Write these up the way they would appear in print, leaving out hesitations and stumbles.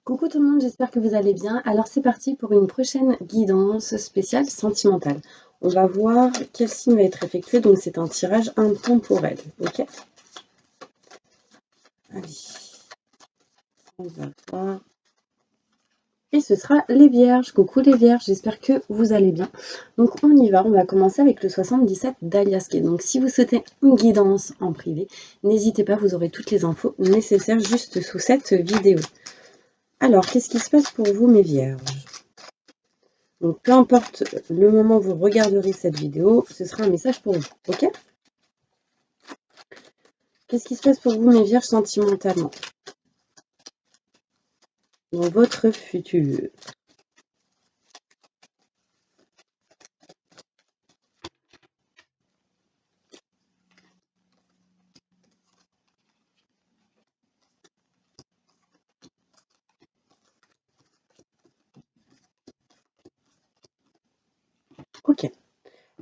Coucou tout le monde, j'espère que vous allez bien. Alors c'est parti pour une prochaine guidance spéciale sentimentale. On va voir quel signe va être effectué, donc c'est un tirage intemporel, ok? Allez, on va voir. Et ce sera les vierges. Coucou les vierges, j'espère que vous allez bien. Donc on y va, on va commencer avec le 77 d'Aliaske. Donc si vous souhaitez une guidance en privé, n'hésitez pas, vous aurez toutes les infos nécessaires juste sous cette vidéo. Alors, qu'est-ce qui se passe pour vous mes vierges? Donc, peu importe le moment où vous regarderez cette vidéo, ce sera un message pour vous, ok? Qu'est-ce qui se passe pour vous, mes vierges, sentimentalement, dans votre futur? Ok.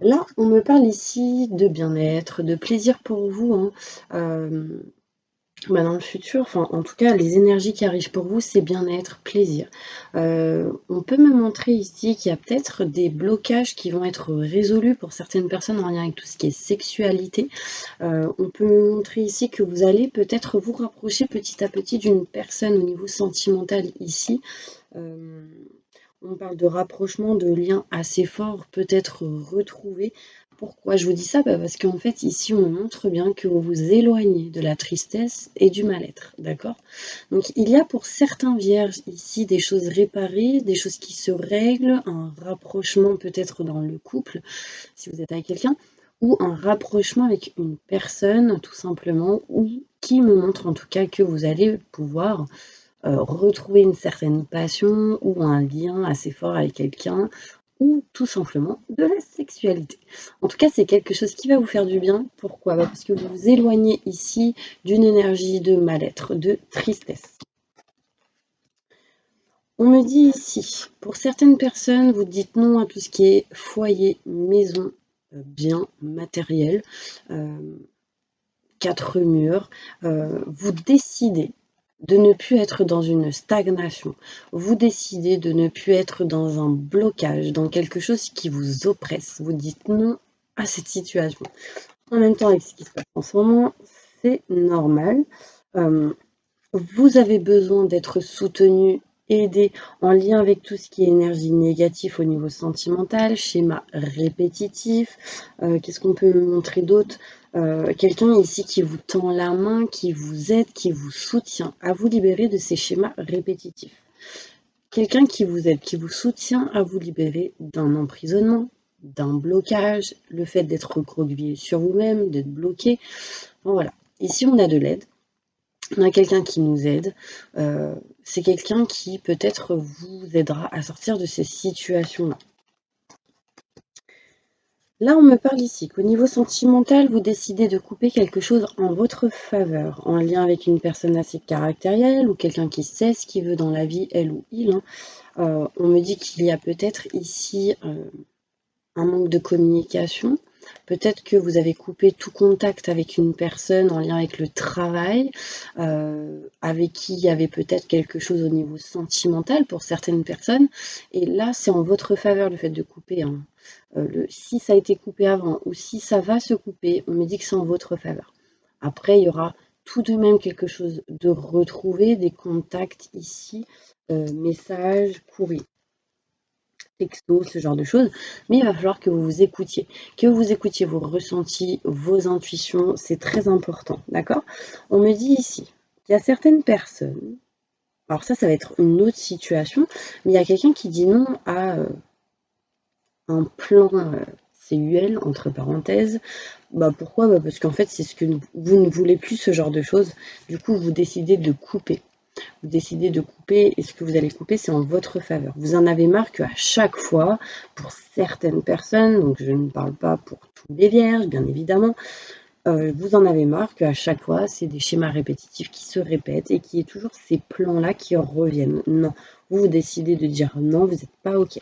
Là, on me parle ici de bien-être, de plaisir pour vous, hein. Dans le futur, enfin, en tout cas, les énergies qui arrivent pour vous, c'est bien-être, plaisir. On peut me montrer ici qu'il y a peut-être des blocages qui vont être résolus pour certaines personnes en lien avec tout ce qui est sexualité. On peut me montrer ici que vous allez peut-être vous rapprocher petit à petit d'une personne au niveau sentimental ici. Euh, on parle de rapprochement, de liens assez forts, peut-être retrouvés. Pourquoi je vous dis ça? Parce qu'en fait, ici, on montre bien que vous vous éloignez de la tristesse et du mal-être, d'accord? Donc, il y a pour certains vierges ici des choses réparées, des choses qui se règlent, un rapprochement peut-être dans le couple, si vous êtes avec quelqu'un, ou un rapprochement avec une personne, tout simplement, ou qui me montre en tout cas que vous allez pouvoir retrouver une certaine passion ou un lien assez fort avec quelqu'un ou tout simplement de la sexualité. En tout cas, c'est quelque chose qui va vous faire du bien. Pourquoi? Parce que vous vous éloignez ici d'une énergie de mal-être, de tristesse. On me dit ici, pour certaines personnes, vous dites non à tout ce qui est foyer, maison, bien, matériel, euh, quatre murs. Vous décidez de ne plus être dans une stagnation. Vous décidez de ne plus être dans un blocage, dans quelque chose qui vous oppresse. Vous dites non à cette situation. En même temps, avec ce qui se passe en ce moment, c'est normal. Euh, vous avez besoin d'être soutenu, aidé en lien avec tout ce qui est énergie négative au niveau sentimental, schéma répétitif. Qu'est-ce qu'on peut me montrer d'autre? Quelqu'un ici qui vous tend la main, qui vous aide, qui vous soutient à vous libérer de ces schémas répétitifs. Quelqu'un qui vous aide, qui vous soutient à vous libérer d'un emprisonnement, d'un blocage, le fait d'être recroquevillé sur vous-même, d'être bloqué. Bon, voilà. Ici, on a de l'aide. On a quelqu'un qui nous aide. C'est quelqu'un qui peut-être vous aidera à sortir de ces situations-là. Là, on me parle ici qu'au niveau sentimental, vous décidez de couper quelque chose en votre faveur, en lien avec une personne assez caractérielle ou quelqu'un qui sait ce qu'il veut dans la vie, elle ou il, hein. On me dit qu'il y a peut-être ici un manque de communication. Peut-être que vous avez coupé tout contact avec une personne en lien avec le travail, avec qui il y avait peut-être quelque chose au niveau sentimental pour certaines personnes. Et là, c'est en votre faveur le fait de couper, hein. Si ça a été coupé avant ou si ça va se couper, on me dit que c'est en votre faveur. Après, il y aura tout de même quelque chose de retrouvé, des contacts ici, messages, courriers, texto, ce genre de choses, mais il va falloir que vous écoutiez vos ressentis, vos intuitions, c'est très important, d'accord? On me dit ici qu'il y a certaines personnes, alors ça va être une autre situation, mais il y a quelqu'un qui dit non à un plan CUL, entre parenthèses. Pourquoi? Parce qu'en fait, c'est ce que vous ne voulez plus, ce genre de choses. Du coup, vous décidez de couper. Vous décidez de couper et ce que vous allez couper, c'est en votre faveur. Vous en avez marre qu'à chaque fois, pour certaines personnes, donc je ne parle pas pour tous les vierges, bien évidemment, vous en avez marre qu'à chaque fois, c'est des schémas répétitifs qui se répètent et qu'il y ait toujours ces plans-là qui reviennent. Non, vous décidez de dire non, vous n'êtes pas OK.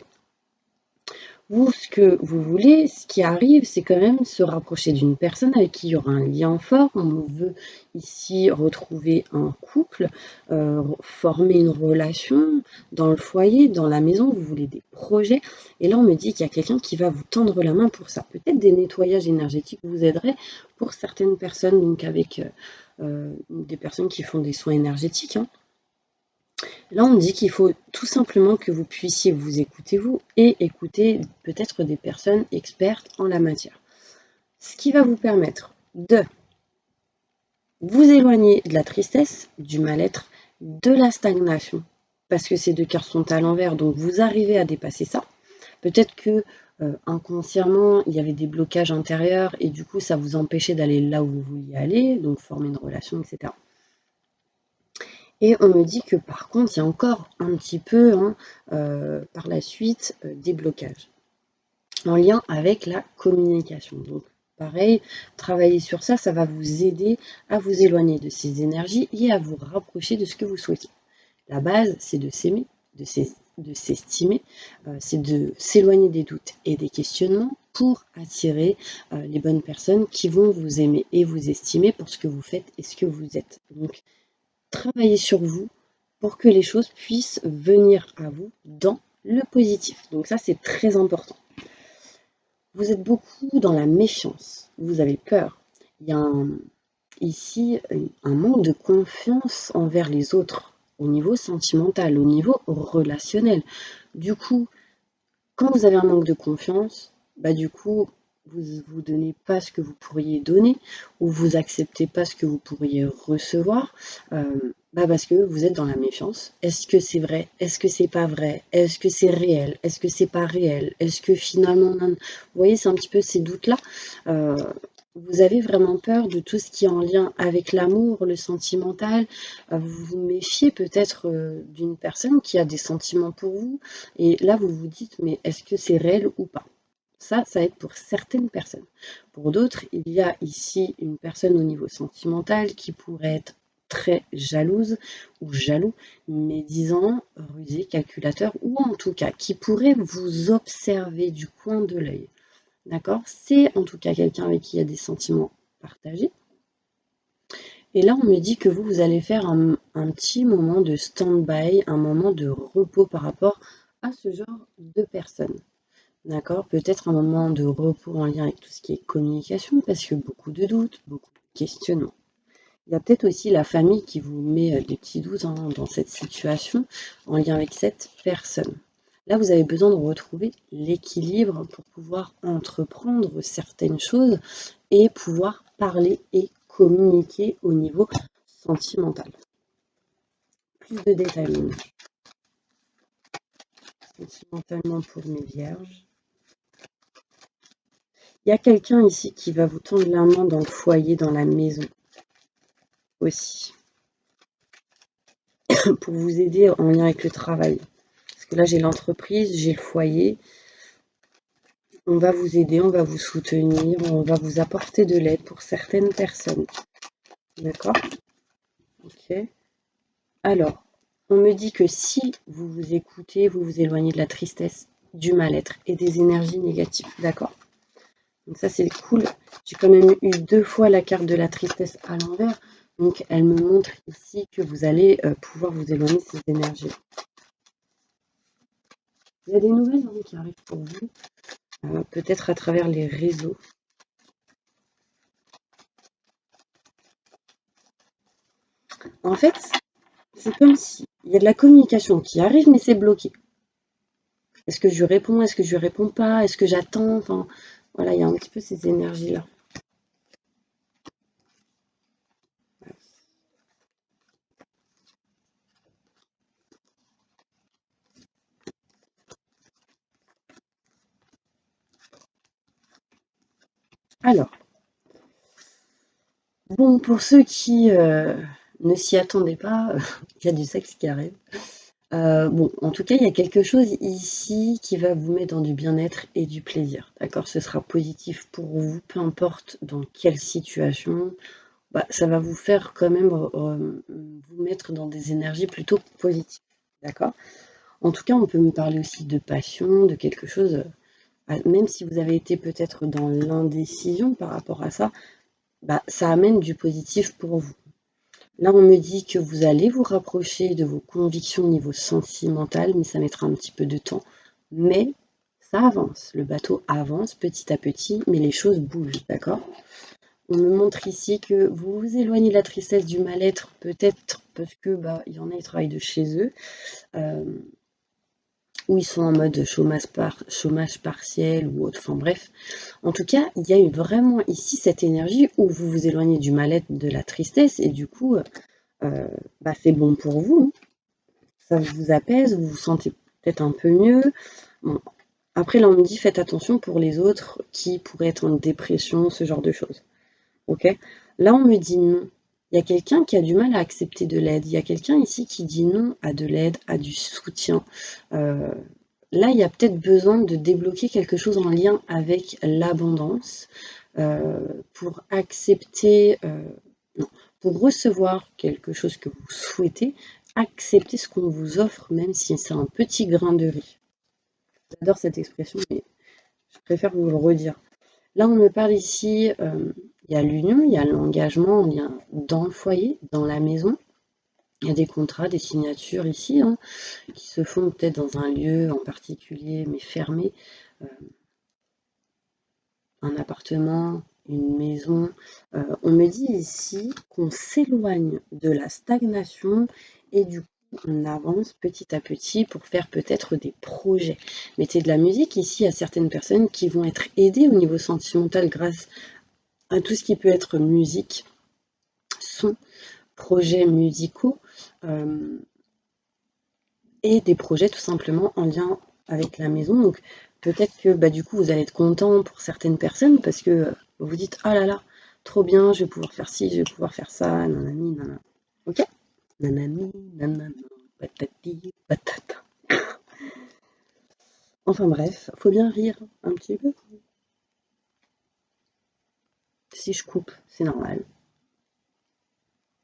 Vous, ce que vous voulez, ce qui arrive, c'est quand même se rapprocher d'une personne avec qui il y aura un lien fort. On veut ici retrouver un couple, former une relation dans le foyer, dans la maison. Vous voulez des projets. Et là, on me dit qu'il y a quelqu'un qui va vous tendre la main pour ça. Peut-être des nettoyages énergétiques vous aideraient pour certaines personnes, donc avec des personnes qui font des soins énergétiques, hein. Là, on dit qu'il faut tout simplement que vous puissiez vous écouter vous et écouter peut-être des personnes expertes en la matière. Ce qui va vous permettre de vous éloigner de la tristesse, du mal-être, de la stagnation, parce que ces deux cartes sont à l'envers, donc vous arrivez à dépasser ça. Peut-être que inconsciemment, il y avait des blocages intérieurs et du coup, ça vous empêchait d'aller là où vous vouliez aller, donc former une relation, etc. Et on me dit que par contre, il y a encore un petit peu, hein, par la suite, des blocages en lien avec la communication. Donc pareil, travailler sur ça, ça va vous aider à vous éloigner de ces énergies et à vous rapprocher de ce que vous souhaitez. La base, c'est de s'aimer, de s'estimer, c'est de s'éloigner des doutes et des questionnements pour attirer les bonnes personnes qui vont vous aimer et vous estimer pour ce que vous faites et ce que vous êtes. Donc, travaillez sur vous pour que les choses puissent venir à vous dans le positif. Donc ça, c'est très important. Vous êtes beaucoup dans la méfiance, vous avez peur. Il y a ici un manque de confiance envers les autres au niveau sentimental, au niveau relationnel. Du coup, quand vous avez un manque de confiance, bah du coup, vous vous donnez pas ce que vous pourriez donner ou vous acceptez pas ce que vous pourriez recevoir, parce que vous êtes dans la méfiance. Est-ce que c'est vrai? Est-ce que c'est pas vrai? Est-ce que c'est réel? Est-ce que c'est pas réel? Est-ce que finalement, vous voyez, c'est un petit peu ces doutes-là. Euh, Vous avez vraiment peur de tout ce qui est en lien avec l'amour, le sentimental. Vous vous méfiez peut-être d'une personne qui a des sentiments pour vous. Et là, vous vous dites, mais est-ce que c'est réel ou pas? Ça va être pour certaines personnes. Pour d'autres, il y a ici une personne au niveau sentimental qui pourrait être très jalouse ou jaloux, médisant, rusé, calculateur, ou en tout cas qui pourrait vous observer du coin de l'œil. D'accord? C'est en tout cas quelqu'un avec qui il y a des sentiments partagés. Et là, on me dit que vous allez faire un petit moment de stand-by, un moment de repos par rapport à ce genre de personnes. D'accord? Peut-être un moment de repos en lien avec tout ce qui est communication, parce que beaucoup de doutes, beaucoup de questionnements. Il y a peut-être aussi la famille qui vous met des petits doutes, hein, dans cette situation en lien avec cette personne. Là, vous avez besoin de retrouver l'équilibre pour pouvoir entreprendre certaines choses et pouvoir parler et communiquer au niveau sentimental. Plus de détails sentimentalement pour mes vierges. Il y a quelqu'un ici qui va vous tendre la main dans le foyer, dans la maison aussi, pour vous aider en lien avec le travail. Parce que là, j'ai l'entreprise, j'ai le foyer. On va vous aider, on va vous soutenir, on va vous apporter de l'aide pour certaines personnes. D'accord? Ok. Alors, on me dit que si vous vous écoutez, vous vous éloignez de la tristesse, du mal-être et des énergies négatives. D'accord? Donc ça, c'est cool. J'ai quand même eu 2 fois la carte de la tristesse à l'envers. Donc, elle me montre ici que vous allez pouvoir vous éloigner de ces énergies. Il y a des nouvelles, hein, qui arrivent pour vous, peut-être à travers les réseaux. En fait, c'est comme si il y a de la communication qui arrive, mais c'est bloqué. Est-ce que je lui réponds? Est-ce que je lui réponds pas? Est-ce que j'attends? Enfin, voilà, il y a un petit peu ces énergies-là. Alors, bon, pour ceux qui ne s'y attendaient pas, il y a du sexe qui arrive. Bon, en tout cas, il y a quelque chose ici qui va vous mettre dans du bien-être et du plaisir. D'accord? Ce sera positif pour vous, peu importe dans quelle situation. Ça va vous faire quand même vous mettre dans des énergies plutôt positives. D'accord? En tout cas, on peut me parler aussi de passion, de quelque chose même si vous avez été peut-être dans l'indécision par rapport à ça, ça amène du positif pour vous. Là, on me dit que vous allez vous rapprocher de vos convictions au niveau sentimental, mais ça mettra un petit peu de temps. Mais ça avance, le bateau avance petit à petit, mais les choses bougent, d'accord? On me montre ici que vous vous éloignez de la tristesse, du mal-être, peut-être parce que il y en a qui travaillent de chez eux, ou ils sont en mode chômage partiel ou autre, enfin bref. En tout cas, il y a eu vraiment ici cette énergie où vous vous éloignez du mal-être, de la tristesse, et du coup, c'est bon pour vous. Ça vous apaise, vous vous sentez peut-être un peu mieux. Bon. Après, là, on me dit faites attention pour les autres qui pourraient être en dépression, ce genre de choses. Ok? Là, on me dit non. Il y a quelqu'un qui a du mal à accepter de l'aide. Il y a quelqu'un ici qui dit non à de l'aide, à du soutien. Là, il y a peut-être besoin de débloquer quelque chose en lien avec l'abondance pour accepter, non, pour recevoir quelque chose que vous souhaitez, accepter ce qu'on vous offre, même si c'est un petit grain de riz. J'adore cette expression, mais je préfère vous le redire. Là, on me parle ici, il y a l'union, il y a l'engagement, il y a dans le foyer, dans la maison. Il y a des contrats, des signatures ici, qui se font peut-être dans un lieu en particulier, mais fermé. Un appartement, une maison. On me dit ici qu'on s'éloigne de la stagnation et du coup on avance petit à petit pour faire peut-être des projets. Mettez de la musique ici à certaines personnes qui vont être aidées au niveau sentimental grâce à tout ce qui peut être musique, son, projets musicaux et des projets tout simplement en lien avec la maison. Donc peut-être que du coup vous allez être content pour certaines personnes parce que vous vous dites ah là là, trop bien, je vais pouvoir faire ci, je vais pouvoir faire ça, nanani, nanana. Ok? Nanani, nanana, patati, patata. Enfin bref, faut bien rire un petit peu. Si je coupe, c'est normal.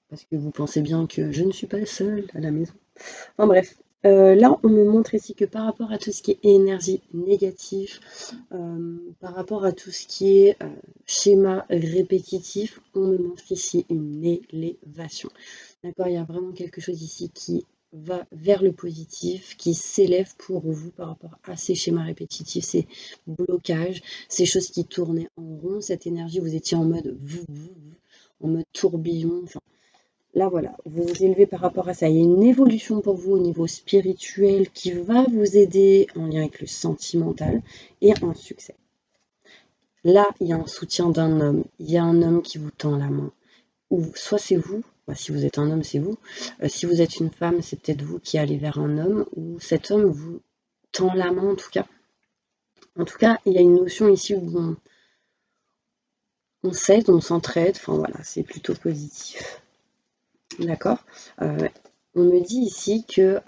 Parce que vous pensez bien que je ne suis pas seule à la maison. Enfin bref, là on me montre ici que par rapport à tout ce qui est énergie négative, par rapport à tout ce qui est schéma répétitif, on me montre ici une élévation. D'accord, il y a vraiment quelque chose ici qui va vers le positif, qui s'élève pour vous par rapport à ces schémas répétitifs, ces blocages, ces choses qui tournaient en rond, cette énergie, vous étiez en mode en mode tourbillon, enfin, là, voilà, vous vous élevez par rapport à ça. Il y a une évolution pour vous au niveau spirituel qui va vous aider en lien avec le sentimental et un succès. Là, il y a un soutien d'un homme. Il y a un homme qui vous tend la main. Ou soit c'est vous, si vous êtes un homme, c'est vous. Si vous êtes une femme, c'est peut-être vous qui allez vers un homme ou cet homme vous tend la main en tout cas. En tout cas, il y a une notion ici où on s'aide, on s'entraide. Enfin voilà, c'est plutôt positif. D'accord. On me dit ici que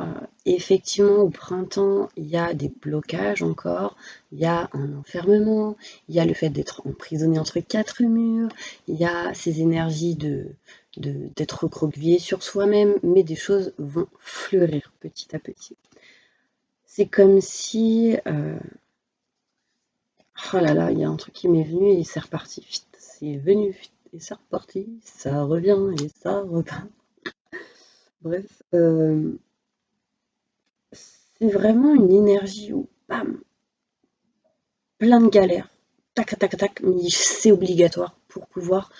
effectivement au printemps il y a des blocages encore, il y a un enfermement, il y a le fait d'être emprisonné entre quatre murs, il y a ces énergies d'être recroquevillé sur soi-même, mais des choses vont fleurir petit à petit. C'est comme si oh là là, il y a un truc qui m'est venu et c'est reparti. C'est venu et c'est reparti, ça revient et ça repart. Bref, c'est vraiment une énergie où, bam, plein de galères, tac, tac, tac, mais c'est obligatoire pour pouvoir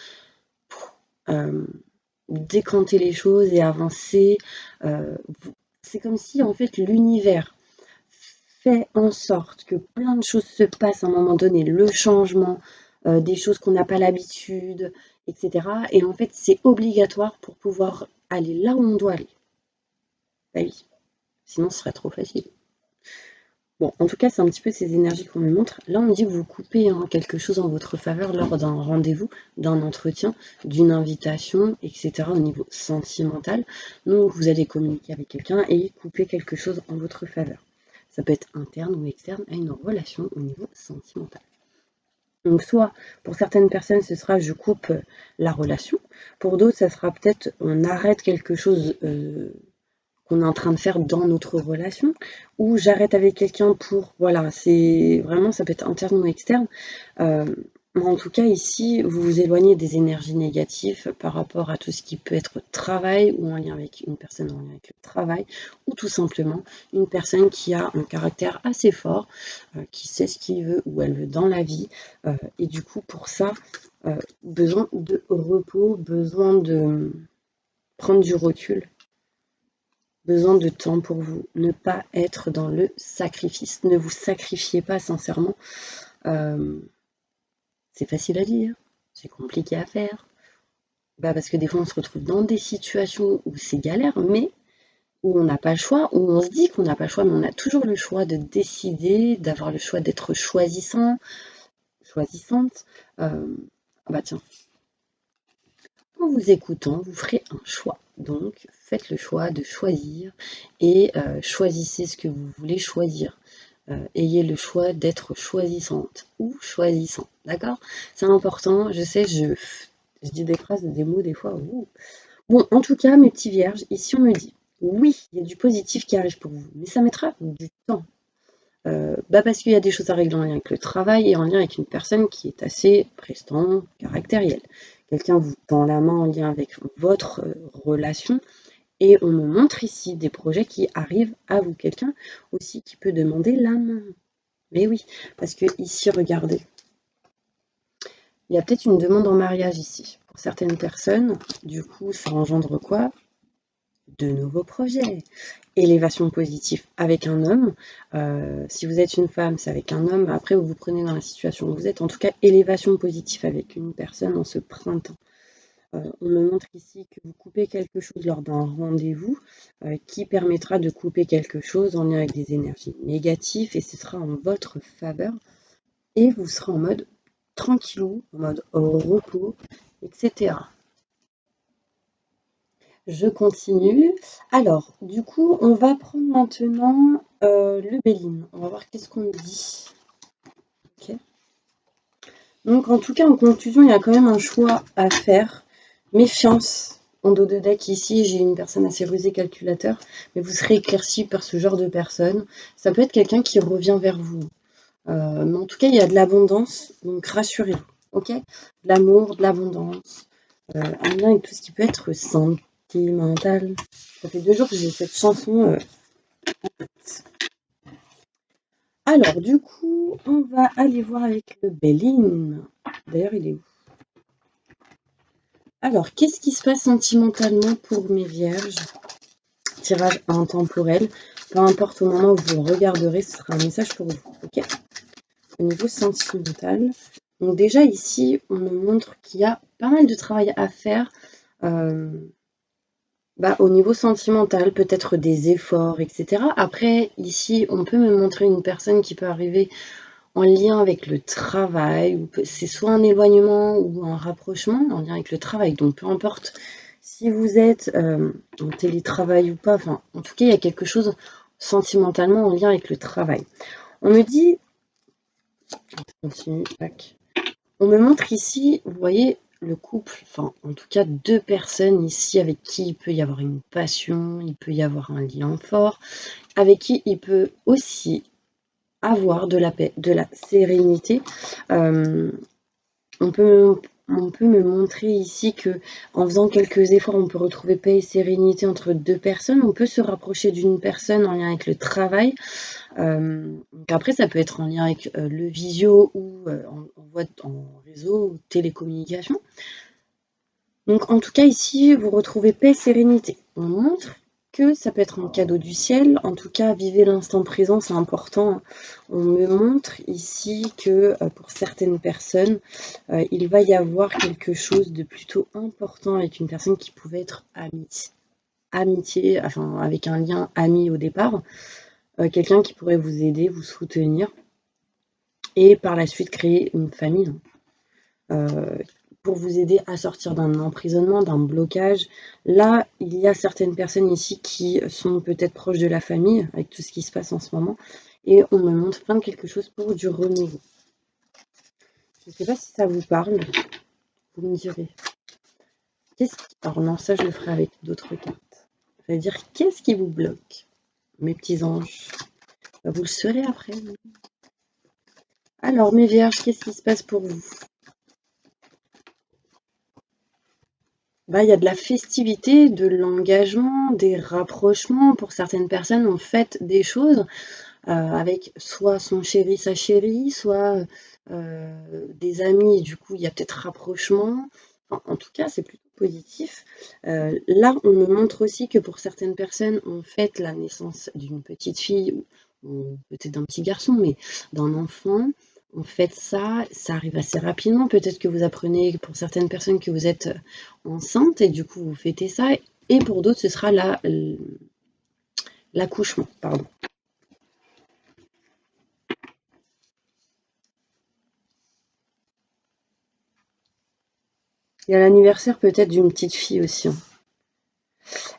euh, décanter les choses et avancer. Euh, c'est comme si, en fait, l'univers fait en sorte que plein de choses se passent à un moment donné, le changement, des choses qu'on n'a pas l'habitude, etc. Et en fait, c'est obligatoire pour pouvoir aller là où on doit aller. Bah oui, sinon ce serait trop facile. Bon, en tout cas, c'est un petit peu ces énergies qu'on me montre. Là, on me dit que vous coupez quelque chose en votre faveur lors d'un rendez-vous, d'un entretien, d'une invitation, etc. au niveau sentimental. Donc, vous allez communiquer avec quelqu'un et couper quelque chose en votre faveur. Ça peut être interne ou externe à une relation au niveau sentimental. Donc, soit pour certaines personnes, ce sera je coupe la relation. Pour d'autres, ça sera peut-être on arrête quelque chose qu'on est en train de faire dans notre relation, ou j'arrête avec quelqu'un pour, voilà, c'est vraiment, ça peut être interne ou externe. Mais en tout cas, ici, vous vous éloignez des énergies négatives par rapport à tout ce qui peut être travail ou en lien avec une personne en lien avec le travail, ou tout simplement une personne qui a un caractère assez fort, qui sait ce qu'il veut ou elle veut dans la vie. Et du coup, pour ça, besoin de repos, besoin de prendre du recul, besoin de temps pour vous, ne pas être dans le sacrifice. Ne vous sacrifiez pas sincèrement. Euh, c'est facile à dire, c'est compliqué à faire. Bah parce que des fois on se retrouve dans des situations où c'est galère, mais où on n'a pas le choix, où on se dit qu'on n'a pas le choix, mais on a toujours le choix de décider, d'avoir le choix d'être choisissant, choisissante. Bah tiens, en vous écoutant, vous ferez un choix. Donc, faites le choix de choisir et choisissez ce que vous voulez choisir. Ayez le choix d'être choisissante ou choisissant. D'accord? C'est important. Je sais, je dis des phrases, des mots des fois. Ouh. Bon, en tout cas, mes petits vierges, ici on me dit oui, il y a du positif qui arrive pour vous, mais ça mettra du temps. Parce qu'il y a des choses à régler en lien avec le travail et en lien avec une personne qui est assez prestante, caractérielle. Quelqu'un vous tend la main en lien avec votre relation et on me montre ici des projets qui arrivent à vous. Quelqu'un aussi qui peut demander la main. Mais oui, parce que ici, regardez, il y a peut-être une demande en mariage ici. Pour certaines personnes, du coup, ça engendre quoi? De nouveaux projets. Élévation positive avec un homme. Si vous êtes une femme, c'est avec un homme. Après, vous vous prenez dans la situation où vous êtes. En tout cas, élévation positive avec une personne en ce printemps. On me montre ici que vous coupez quelque chose lors d'un rendez-vous qui permettra de couper quelque chose en lien avec des énergies négatives et ce sera en votre faveur. Et vous serez en mode tranquillou, en mode repos, etc. Je continue. Alors, du coup, on va prendre maintenant le Béline. On va voir qu'est-ce qu'on dit. Ok. Donc, en tout cas, en conclusion, il y a quand même un choix à faire. Méfiance. En dos de deck, ici, j'ai une personne assez rusée calculateur, mais vous serez éclairci par ce genre de personne. Ça peut être quelqu'un qui revient vers vous. Mais en tout cas, il y a de l'abondance, donc rassurez-vous. Ok. De l'amour, de l'abondance, en lien avec tout ce qui peut être sentimental. Ça fait 2 jours que j'ai cette chanson. Alors, du coup, on va aller voir avec le Béline. D'ailleurs, il est où? Alors, qu'est-ce qui se passe sentimentalement pour mes vierges? Tirage intemporel. Peu importe au moment où vous le regarderez, ce sera un message pour vous. Ok. Au niveau sentimental. Donc déjà ici, on me montre qu'il y a pas mal de travail à faire. Au niveau sentimental, peut-être des efforts, etc. Après, ici, on peut me montrer une personne qui peut arriver en lien avec le travail, ou c'est soit un éloignement ou un rapprochement en lien avec le travail. Donc, peu importe si vous êtes en télétravail ou pas, enfin, en tout cas, il y a quelque chose sentimentalement en lien avec le travail. On me dit, on continue, tac. On me montre ici, vous voyez, le couple, enfin en tout cas 2 personnes ici avec qui il peut y avoir une passion, il peut y avoir un lien fort, avec qui il peut aussi avoir de la paix, de la sérénité. Euh, on peut, on peut me montrer ici que en faisant quelques efforts, on peut retrouver paix et sérénité entre 2 personnes. On peut se rapprocher d'une personne en lien avec le travail. Donc après, ça peut être en lien avec le visio ou en réseau ou télécommunication. Donc en tout cas, ici, vous retrouvez paix, sérénité. On montre que ça peut être un cadeau du ciel. En tout cas, vivez l'instant présent, c'est important. On me montre ici que pour certaines personnes, il va y avoir quelque chose de plutôt important avec une personne qui pouvait être amitié, enfin avec un lien ami au départ. Quelqu'un qui pourrait vous aider, vous soutenir et par la suite créer une famille pour vous aider à sortir d'un emprisonnement, d'un blocage. Là, il y a certaines personnes ici qui sont peut-être proches de la famille avec tout ce qui se passe en ce moment et on me montre plein de quelque chose pour du renouveau. Je ne sais pas si ça vous parle, vous me direz. Alors non, ça je le ferai avec d'autres cartes. C'est-à-dire, qu'est-ce qui vous bloque, mes petits anges? Bah, vous le saurez après. Alors, mes vierges, qu'est-ce qui se passe pour vous? Bah, il y a de la festivité, de l'engagement, des rapprochements. Pour certaines personnes, on fête des choses avec soit son chéri, sa chérie, soit des amis. Du coup, il y a peut-être rapprochement. Enfin, en tout cas, c'est plutôt positif. Là, on me montre aussi que pour certaines personnes, on fête la naissance d'une petite fille ou peut-être d'un petit garçon, mais d'un enfant. On fête ça, ça arrive assez rapidement. Peut-être que vous apprenez pour certaines personnes que vous êtes enceinte et du coup vous fêtez ça. Et pour d'autres, ce sera l'accouchement, pardon. Il y a l'anniversaire peut-être d'une petite fille aussi, hein.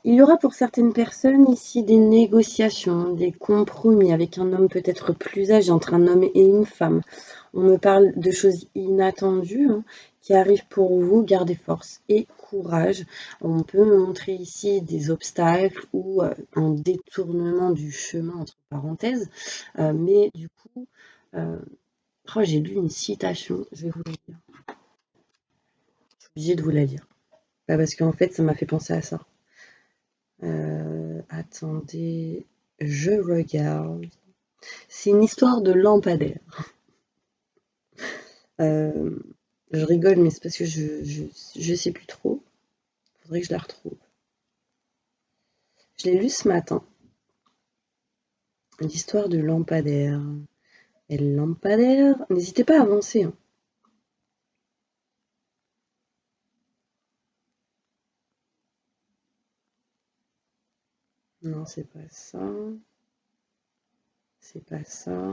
Il y aura pour certaines personnes ici des négociations, des compromis avec un homme peut-être plus âgé, entre un homme et une femme. On me parle de choses inattendues hein, qui arrivent pour vous. Gardez force et courage. On peut me montrer ici des obstacles ou un détournement du chemin, entre parenthèses. Mais du coup, euh, oh, j'ai lu une citation, je vais vous la lire. Je suis obligée de vous la lire. Bah, parce qu'en fait, ça m'a fait penser à ça. Attendez, je regarde. C'est une histoire de lampadaire. Euh, je rigole, mais c'est parce que je sais plus trop. Faudrait que je la retrouve. Je l'ai lu ce matin. L'histoire de lampadaire. Et le lampadaire, n'hésitez pas à avancer, hein. Non, c'est pas ça. C'est pas ça.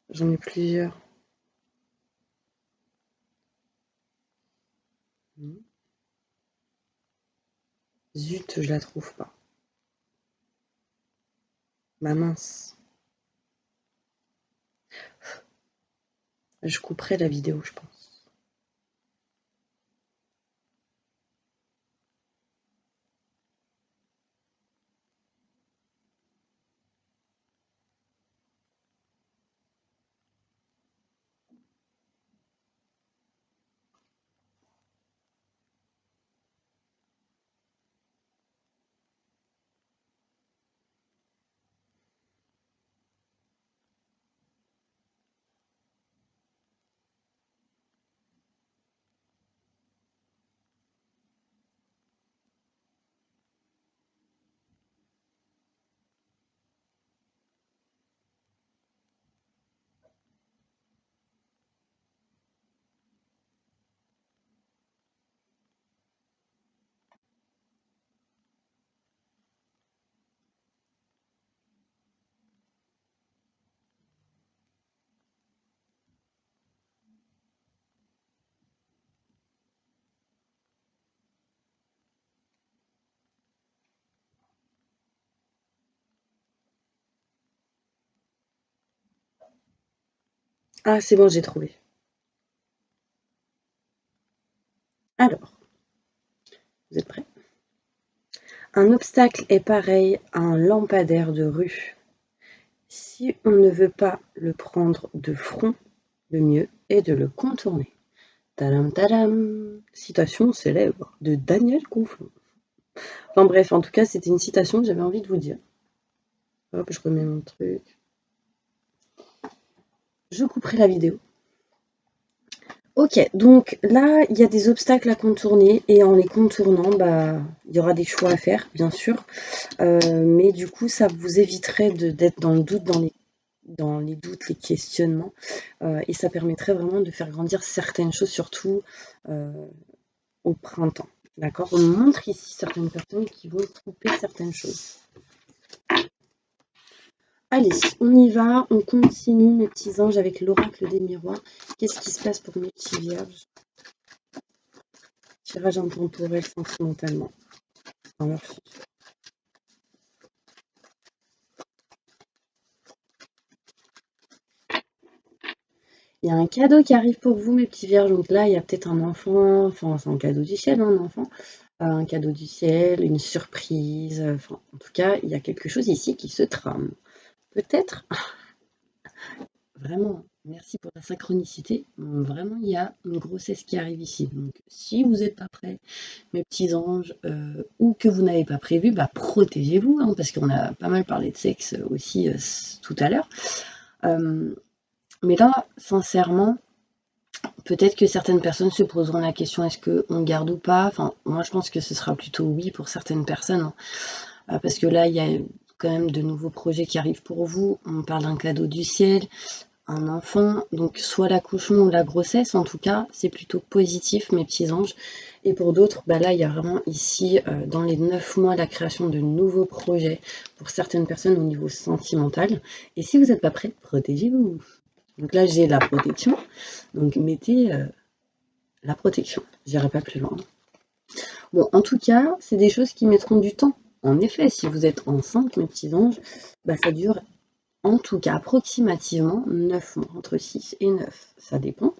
J'en ai plusieurs. Zut, je la trouve pas. Ma mince. Je couperai la vidéo, je pense. Ah, c'est bon, j'ai trouvé. Alors, vous êtes prêts? Un obstacle est pareil à un lampadaire de rue. Si on ne veut pas le prendre de front, le mieux est de le contourner. Tadam tadam! Citation célèbre de Daniel Conflon. Enfin bref, en tout cas, c'était une citation que j'avais envie de vous dire. Hop, je remets mon truc. Je couperai la vidéo. Ok, donc là, il y a des obstacles à contourner et en les contournant, bah, il y aura des choix à faire, bien sûr. Mais du coup, ça vous éviterait d'être dans le doute, dans les doutes, les questionnements, et ça permettrait vraiment de faire grandir certaines choses, surtout au printemps. D'accord? On montre ici certaines personnes qui vont couper certaines choses. Allez, on y va, on continue, mes petits anges, avec l'oracle des miroirs. Qu'est-ce qui se passe pour mes petits vierges? Tirage intemporel sentimentalement dans leur vie. Il y a un cadeau qui arrive pour vous, mes petits vierges. Donc là, il y a peut-être un enfant, enfin, c'est un cadeau du ciel, hein, un enfant, un cadeau du ciel, une surprise, enfin, en tout cas, il y a quelque chose ici qui se trame. Peut-être, vraiment, merci pour la synchronicité, vraiment, il y a une grossesse qui arrive ici. Donc, si vous n'êtes pas prêts, mes petits anges, ou que vous n'avez pas prévu, bah, protégez-vous, hein, parce qu'on a pas mal parlé de sexe aussi tout à l'heure. Mais là, sincèrement, peut-être que certaines personnes se poseront la question est-ce qu'on garde ou pas. Enfin, moi, je pense que ce sera plutôt oui pour certaines personnes, hein. Parce que là, il y a quand même de nouveaux projets qui arrivent pour vous. On parle d'un cadeau du ciel, un enfant, donc soit l'accouchement ou la grossesse, en tout cas, c'est plutôt positif, mes petits anges. Et pour d'autres, bah là, il y a vraiment ici, dans les 9 mois, la création de nouveaux projets pour certaines personnes au niveau sentimental. Et si vous n'êtes pas prêts, protégez-vous. Donc là, j'ai la protection. Donc mettez la protection. J'irai pas plus loin. Bon, en tout cas, c'est des choses qui mettront du temps. En effet, si vous êtes enceinte, mes petits anges, bah, ça dure en tout cas approximativement 9 mois, entre 6 et 9. Ça dépend.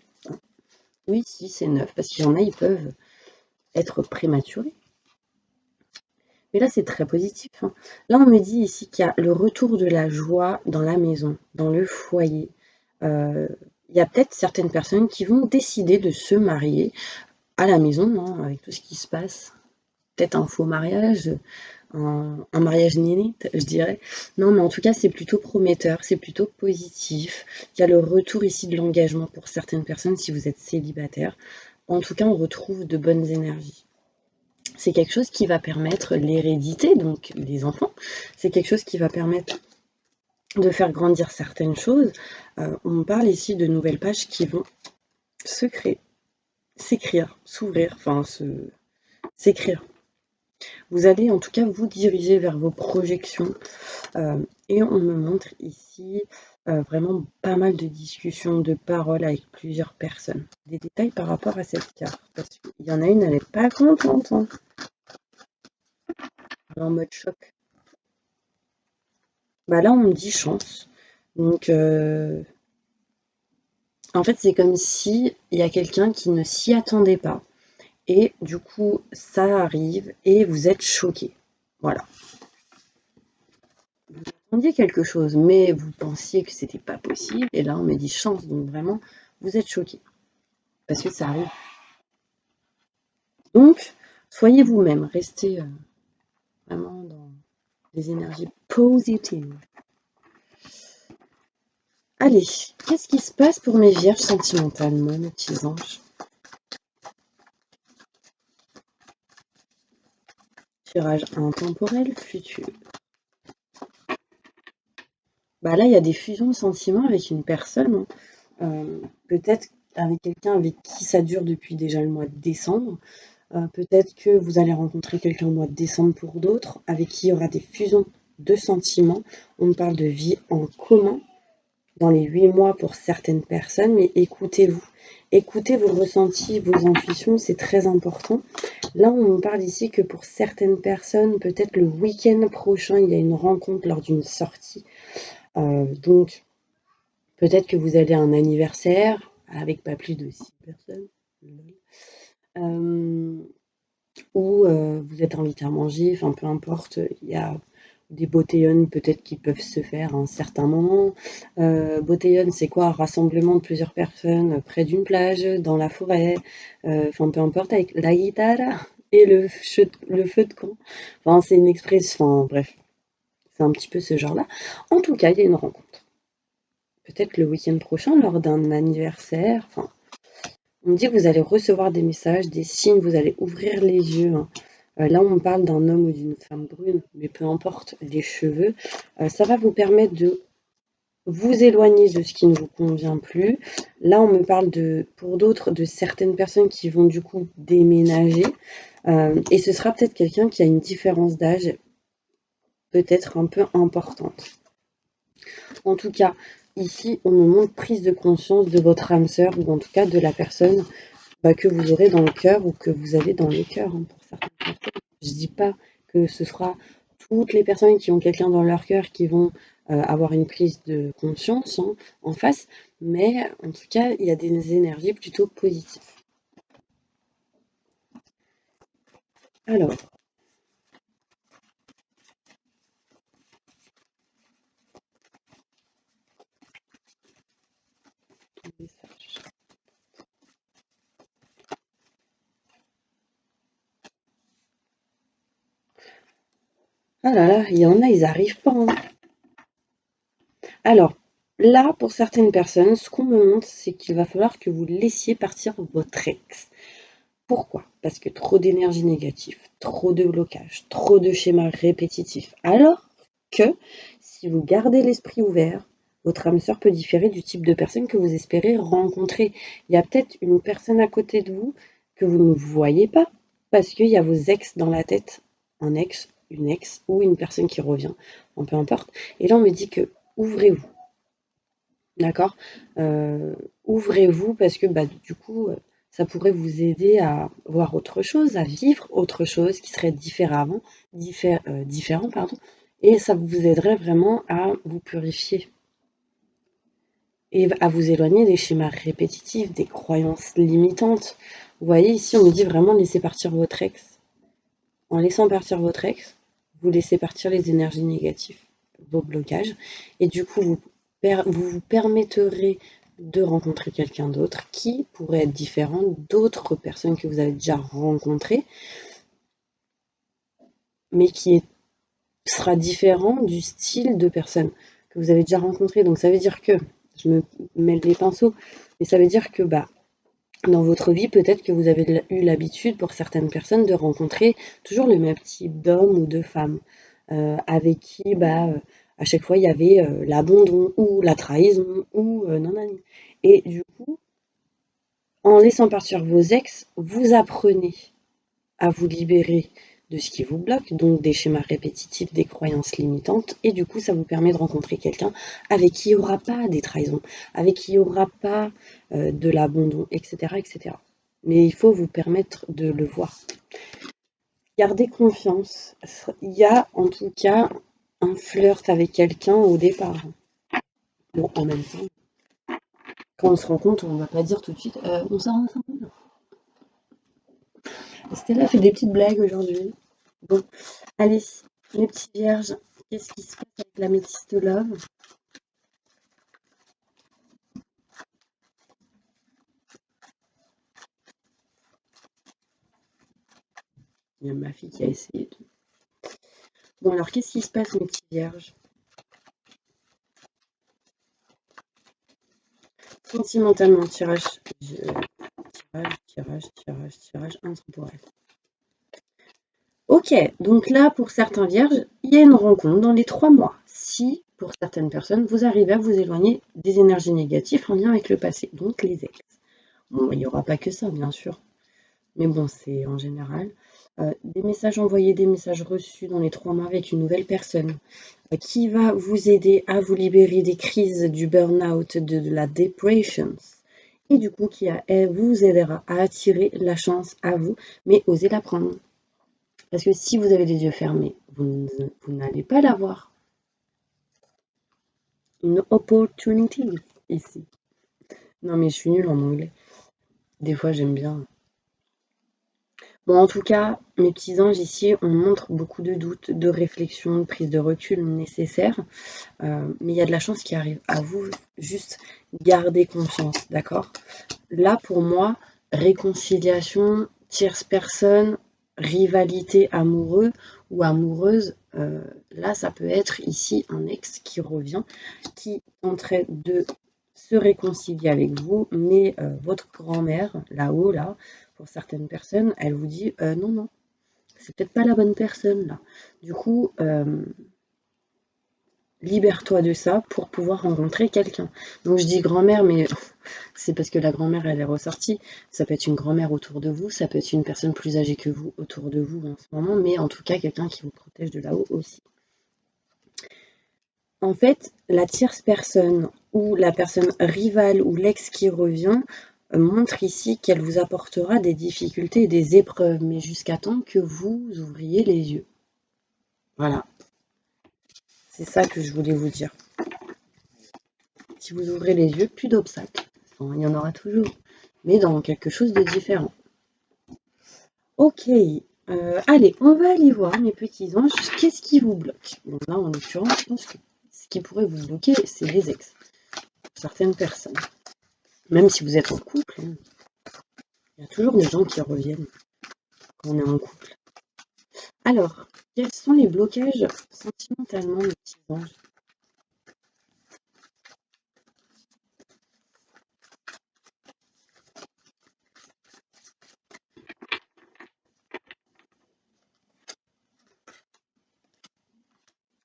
Oui, 6 et 9, parce qu'il y en a, ils peuvent être prématurés. Mais là, c'est très positif, hein. Là, on me dit ici qu'il y a le retour de la joie dans la maison, dans le foyer. Il y a peut-être certaines personnes qui vont décider de se marier à la maison, hein, avec tout ce qui se passe. Peut-être un faux mariage, un mariage néné, je dirais. Non, mais en tout cas, c'est plutôt prometteur, c'est plutôt positif. Il y a le retour ici de l'engagement pour certaines personnes si vous êtes célibataire. En tout cas, on retrouve de bonnes énergies. C'est quelque chose qui va permettre l'hérédité, donc les enfants. C'est quelque chose qui va permettre de faire grandir certaines choses. On parle ici de nouvelles pages qui vont se créer, s'écrire, s'ouvrir, enfin s'écrire. Vous allez en tout cas vous diriger vers vos projections. Et on me montre ici vraiment pas mal de discussions, de paroles avec plusieurs personnes. Des détails par rapport à cette carte. Parce qu'il y en a une, elle n'est pas contente, hein. Elle est en mode choc. Bah là, on me dit chance. Donc, en fait, c'est comme si il y a quelqu'un qui ne s'y attendait pas. Et du coup, ça arrive et vous êtes choqué. Voilà. Vous attendiez quelque chose, mais vous pensiez que c'était pas possible. Et là, on me dit chance. Donc vraiment, vous êtes choqué. Parce que ça arrive. Donc, soyez vous-même. Restez vraiment dans des énergies positives. Allez, qu'est-ce qui se passe pour mes vierges sentimentalement, mes petits anges? Tirage intemporel futur. Bah là, il y a des fusions de sentiments avec une personne, hein. Peut-être avec quelqu'un avec qui ça dure depuis déjà le mois de décembre. Peut-être que vous allez rencontrer quelqu'un au mois de décembre pour d'autres, avec qui il y aura des fusions de sentiments. On me parle de vie en commun dans les 8 mois pour certaines personnes, mais écoutez-vous. Écoutez vos ressentis, vos intuitions, c'est très important. Là, on me parle ici que pour certaines personnes, peut-être le week-end prochain, il y a une rencontre lors d'une sortie. Donc, peut-être que vous allez à un anniversaire avec pas plus de 6 personnes. Ou vous êtes invité à manger, enfin peu importe, il y a des botellons peut-être qui peuvent se faire à un certain moment. Botellon, c'est quoi? Un rassemblement de plusieurs personnes près d'une plage, dans la forêt, enfin peu importe, avec la guitare et le feu de camp. Enfin, c'est une expression, enfin bref, c'est un petit peu ce genre-là. En tout cas, il y a une rencontre. Peut-être le week-end prochain, lors d'un anniversaire. Enfin, on me dit que vous allez recevoir des messages, des signes, vous allez ouvrir les yeux, hein. Là, on parle d'un homme ou d'une femme brune, mais peu importe les cheveux. Ça va vous permettre de vous éloigner de ce qui ne vous convient plus. Là, on me parle pour d'autres, de certaines personnes qui vont du coup déménager. Et ce sera peut-être quelqu'un qui a une différence d'âge peut-être un peu importante. En tout cas, ici, on me montre prise de conscience de votre âme sœur, ou en tout cas de la personne que vous aurez dans le cœur ou que vous avez dans le cœur, hein, pour certaines personnes. Je ne dis pas que ce sera toutes les personnes qui ont quelqu'un dans leur cœur qui vont avoir une prise de conscience, hein, en face, mais en tout cas, il y a des énergies plutôt positives. Alors, ah là là, il y en a, ils arrivent pas, hein. Alors, là, pour certaines personnes, ce qu'on me montre, c'est qu'il va falloir que vous laissiez partir votre ex. Pourquoi? Parce que trop d'énergie négative, trop de blocage, trop de schémas répétitifs. Alors que si vous gardez l'esprit ouvert, votre âme sœur peut différer du type de personne que vous espérez rencontrer. Il y a peut-être une personne à côté de vous que vous ne voyez pas parce qu'il y a vos ex dans la tête, un ex, une ex ou une personne qui revient, bon, peu importe. Et là, on me dit que ouvrez-vous, d'accord? Ouvrez-vous parce que bah, du coup, ça pourrait vous aider à voir autre chose, à vivre autre chose qui serait différent, pardon, et ça vous aiderait vraiment à vous purifier et à vous éloigner des schémas répétitifs, des croyances limitantes. Vous voyez, ici, on me dit vraiment laissez partir votre ex. En laissant partir votre ex, vous laissez partir les énergies négatives, vos blocages, et du coup, vous vous permettrez de rencontrer quelqu'un d'autre qui pourrait être différent d'autres personnes que vous avez déjà rencontrées, mais sera différent du style de personne que vous avez déjà rencontré. Donc ça veut dire que, je me mêle les pinceaux, mais ça veut dire que bah, dans votre vie, peut-être que vous avez eu l'habitude, pour certaines personnes, de rencontrer toujours le même type d'homme ou de femme, avec qui, bah, à chaque fois, il y avait l'abandon ou la trahison ou nanani. Et du coup, en laissant partir vos ex, vous apprenez à vous libérer de ce qui vous bloque, donc des schémas répétitifs, des croyances limitantes, et du coup, ça vous permet de rencontrer quelqu'un avec qui il n'y aura pas des trahisons, avec qui il n'y aura pas de l'abandon, etc., etc. Mais il faut vous permettre de le voir. Gardez confiance. Il y a en tout cas un flirt avec quelqu'un au départ. Bon, en même temps, quand on se rend compte, on ne va pas dire tout de suite on s'en rend compte. Stella fait des petites blagues aujourd'hui. Bon, allez, les petits vierges, qu'est-ce qui se passe avec la métisse love? Il y a ma fille qui a essayé. Bon, alors, qu'est-ce qui se passe, mes petits vierges? Sentimentalement, tirage intemporel. Ok, donc là, pour certains vierges, il y a une rencontre dans les 3 mois. Si, pour certaines personnes, vous arrivez à vous éloigner des énergies négatives en lien avec le passé, donc les ex. Bon, il n'y aura pas que ça, bien sûr. Mais bon, c'est en général. Des messages envoyés, des messages reçus dans les 3 mois avec une nouvelle personne qui va vous aider à vous libérer des crises, du burn-out, de la depression. Et du coup, vous aidera à attirer la chance à vous, mais osez la prendre. Parce que si vous avez les yeux fermés, vous n'allez pas l'avoir. Une opportunity ici. Non, mais je suis nulle en anglais. Des fois, j'aime bien. Bon, en tout cas, mes petits anges, ici, on montre beaucoup de doutes, de réflexion, de prise de recul nécessaire. Mais il y a de la chance qui arrive à vous. Juste garder confiance, d'accord? Là, pour moi, réconciliation, tierce personne, rivalité amoureux ou amoureuse, là, ça peut être ici un ex qui revient, qui tenterait de se réconcilier avec vous, mais votre grand-mère, là-haut, là, pour certaines personnes, elle vous dit non, non, c'est peut-être pas la bonne personne, là. Du coup, libère-toi de ça pour pouvoir rencontrer quelqu'un. Donc je dis grand-mère, mais c'est parce que la grand-mère, elle est ressortie. Ça peut être une grand-mère autour de vous, ça peut être une personne plus âgée que vous autour de vous en ce moment, mais en tout cas quelqu'un qui vous protège de là-haut aussi. En fait, la tierce personne ou la personne rivale ou l'ex qui revient montre ici qu'elle vous apportera des difficultés et des épreuves, mais jusqu'à temps que vous ouvriez les yeux. Voilà, c'est ça que je voulais vous dire. Si vous ouvrez les yeux, plus d'obstacles. Bon, il y en aura toujours, mais dans quelque chose de différent. Ok, Allez, on va aller voir, mes petits anges, qu'est-ce qui vous bloque? Bon, là, en l'occurrence, je pense que ce qui pourrait vous bloquer, c'est les ex, pour certaines personnes. Même si vous êtes en couple, hein, il y a toujours des gens qui reviennent quand on est en couple. Alors, quels sont les blocages sentimentalement, mes petits anges?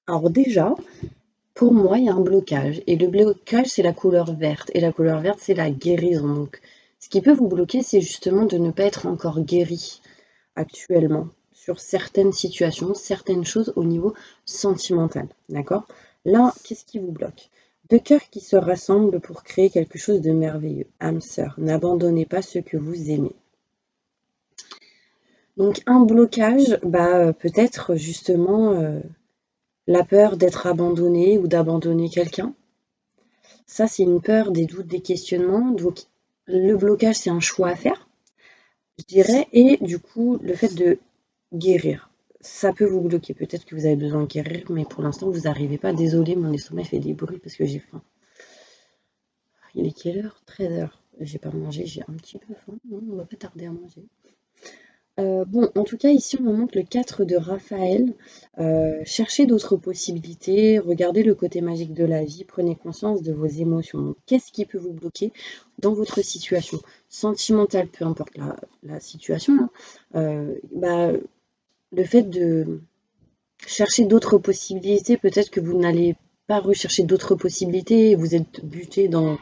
Alors déjà, pour moi, il y a un blocage. Et le blocage, c'est la couleur verte. Et la couleur verte, c'est la guérison. Donc, ce qui peut vous bloquer, c'est justement de ne pas être encore guéri actuellement sur certaines situations, certaines choses au niveau sentimental. D'accord? Là, qu'est-ce qui vous bloque? Deux cœurs qui se rassemblent pour créer quelque chose de merveilleux. Âme sœur, n'abandonnez pas ceux que vous aimez. Donc, un blocage, peut-être justement la peur d'être abandonné ou d'abandonner quelqu'un. Ça, c'est une peur, des doutes, des questionnements. Donc, le blocage, c'est un choix à faire, je dirais. Et du coup, le fait de guérir, ça peut vous bloquer. Peut-être que vous avez besoin de guérir, mais pour l'instant, vous n'arrivez pas. Désolée, mon estomac fait des bruits parce que j'ai faim. Il est quelle heure? 13h. J'ai pas mangé, j'ai un petit peu faim. On va pas tarder à manger. Bon, en tout cas, ici, on me montre le 4 de Raphaël. Cherchez d'autres possibilités, regardez le côté magique de la vie, prenez conscience de vos émotions. Donc, qu'est-ce qui peut vous bloquer dans votre situation sentimentale, peu importe la situation, hein. Le fait de chercher d'autres possibilités, peut-être que vous n'allez pas rechercher d'autres possibilités, vous êtes buté dans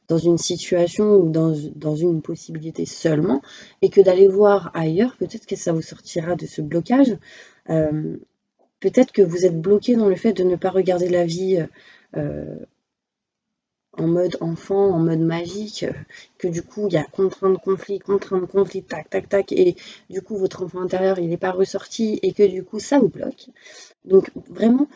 une situation ou dans une possibilité seulement, et que d'aller voir ailleurs, peut-être que ça vous sortira de ce blocage. Euh, Peut-être que vous êtes bloqué dans le fait de ne pas regarder la vie euh, en mode enfant, en mode magique, que du coup il y a contrainte, conflit, tac, tac, tac, et du coup votre enfant intérieur il n'est pas ressorti et que du coup ça vous bloque. Donc vraiment,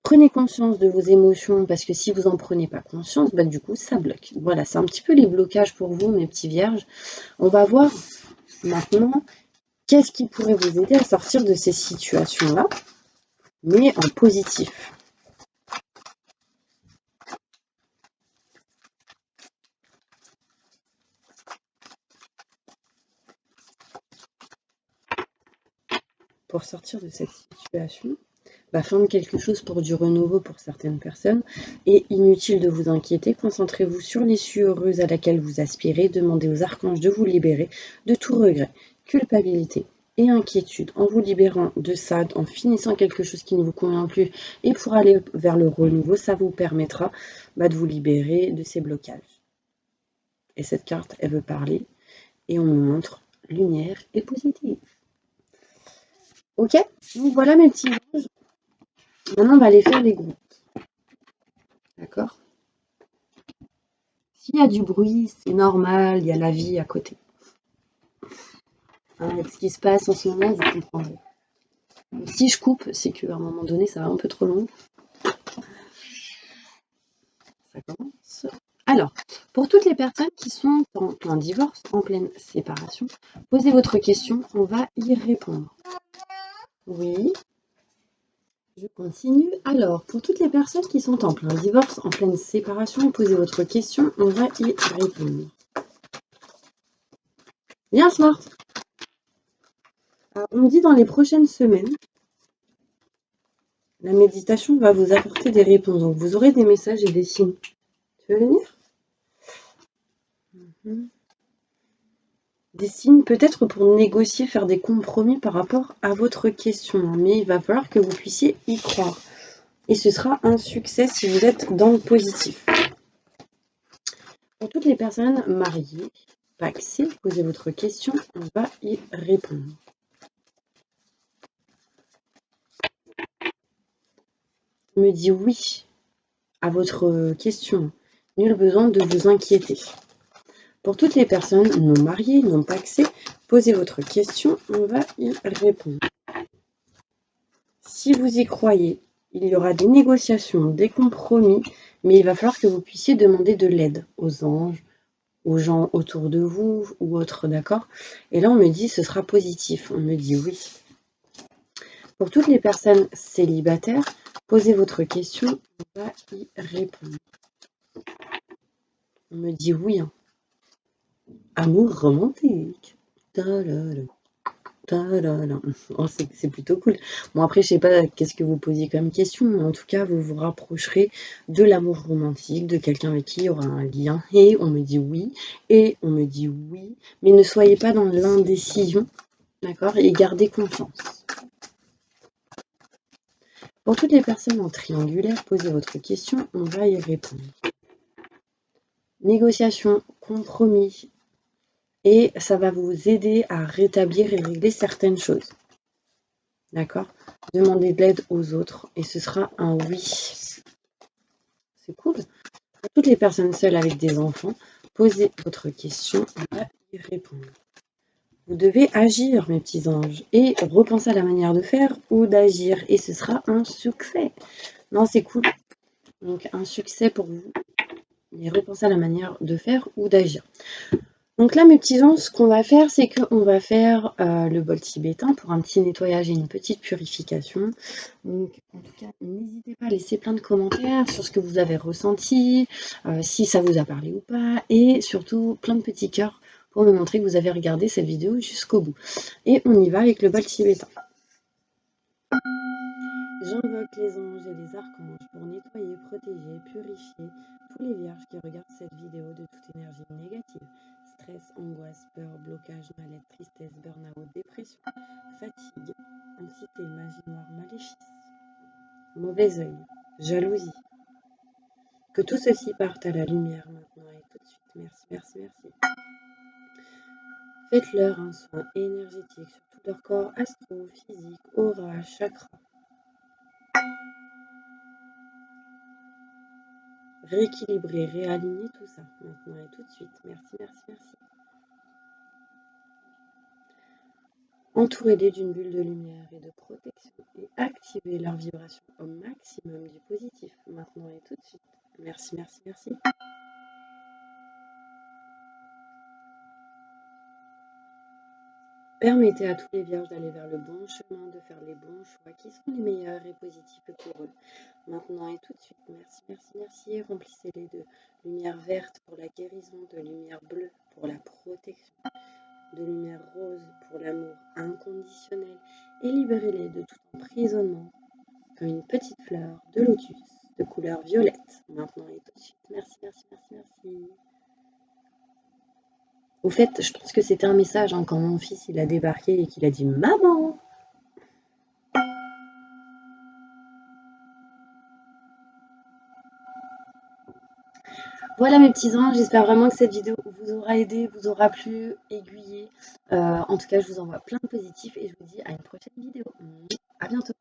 prenez conscience de vos émotions parce que si vous n'en prenez pas conscience, du coup, ça bloque. Voilà, c'est un petit peu les blocages pour vous, mes petits vierges. On va voir maintenant qu'est-ce qui pourrait vous aider à sortir de ces situations-là, mais en positif. Pour sortir de cette situation, faites quelque chose pour du renouveau pour certaines personnes. Et inutile de vous inquiéter, concentrez-vous sur l'issue heureuse à laquelle vous aspirez, demandez aux archanges de vous libérer de tout regret, culpabilité et inquiétude. En vous libérant de ça, en finissant quelque chose qui ne vous convient plus et pour aller vers le renouveau, ça vous permettra de vous libérer de ces blocages. Et cette carte, elle veut parler et on nous montre lumière et positive. Ok, donc voilà mes petits anges. Maintenant, on va aller faire les groupes. D'accord? S'il y a du bruit, c'est normal, il y a la vie à côté. Hein, avec ce qui se passe en ce moment, vous comprendrez. Donc, si je coupe, c'est qu'à un moment donné, ça va un peu trop long. Ça commence. Alors, pour toutes les personnes qui sont en plein divorce, en pleine séparation, posez votre question, on va y répondre. Oui, je continue. Alors, pour toutes les personnes qui sont en plein divorce, en pleine séparation, posez votre question, on va y répondre. Bien, Smart. Alors, on me dit dans les prochaines semaines, la méditation va vous apporter des réponses. Donc, vous aurez des messages et des signes. Tu veux venir? Des signes peut-être pour négocier, faire des compromis par rapport à votre question. Mais il va falloir que vous puissiez y croire. Et ce sera un succès si vous êtes dans le positif. Pour toutes les personnes mariées, paxées, posez votre question, on va y répondre. Me dit oui à votre question. Nul besoin de vous inquiéter. Pour toutes les personnes non mariées, non paxées, posez votre question, on va y répondre. Si vous y croyez, il y aura des négociations, des compromis, mais il va falloir que vous puissiez demander de l'aide aux anges, aux gens autour de vous ou autres, d'accord? Et là, on me dit ce sera positif. On me dit oui. Pour toutes les personnes célibataires, posez votre question, on va y répondre. On me dit oui. Hein. Amour romantique. Ta-la-la. Oh, c'est plutôt cool. Bon, après, je sais pas qu'est-ce que vous posiez comme question, mais en tout cas, vous vous rapprocherez de l'amour romantique, de quelqu'un avec qui il y aura un lien. Et on me dit oui, et on me dit oui, mais ne soyez pas dans l'indécision, d'accord? Et gardez confiance. Pour toutes les personnes en triangulaire, posez votre question, on va y répondre. Négociation, compromis, et ça va vous aider à rétablir et régler certaines choses. D'accord? Demandez de l'aide aux autres et ce sera un oui. C'est cool. Pour toutes les personnes seules avec des enfants, posez votre question, on va y répondre. Vous devez agir, mes petits anges, et repenser à la manière de faire ou d'agir, et ce sera un succès. Non, c'est cool. Donc, un succès pour vous, et repensez à la manière de faire ou d'agir. Donc là, mes petits anges, ce qu'on va faire, c'est qu'on va faire le bol tibétain pour un petit nettoyage et une petite purification. Donc, en tout cas, n'hésitez pas à laisser plein de commentaires sur ce que vous avez ressenti, si ça vous a parlé ou pas, et surtout plein de petits cœurs pour me montrer que vous avez regardé cette vidéo jusqu'au bout. Et on y va avec le bol tibétain. J'invoque les anges et les archanges pour nettoyer, protéger, purifier tous les vierges qui regardent cette vidéo de toute énergie négative. Stress, angoisse, peur, blocage, mal-être, tristesse, burn-out, dépression, fatigue, entité, magie noire, maléfice, mauvais œil, jalousie. Que tout ceci parte à la lumière maintenant et tout de suite. Merci, merci, merci. Faites-leur un soin énergétique sur tout leur corps astro, physique, aura, chakra. Rééquilibrer, réaligner tout ça maintenant et tout de suite. Merci, merci, merci. Entourez-les d'une bulle de lumière et de protection et activez leur vibration au maximum du positif maintenant et tout de suite. Merci, merci, merci. Permettez à tous les vierges d'aller vers le bon chemin, de faire les bons choix qui sont les meilleurs et positifs pour eux. Maintenant et tout de suite. Merci, merci, merci. Remplissez-les de lumière verte pour la guérison, de lumière bleue pour la protection, de lumière rose pour l'amour inconditionnel et libérez-les de tout emprisonnement comme une petite fleur de lotus de couleur violette. Maintenant et tout de suite. Merci, merci, merci, merci. Au fait, je pense que c'était un message quand mon fils il a débarqué et qu'il a dit « Maman !» Voilà mes petits anges, j'espère vraiment que cette vidéo vous aura aidé, vous aura plu, aiguillé. En tout cas, je vous envoie plein de positifs et je vous dis à une prochaine vidéo. À bientôt.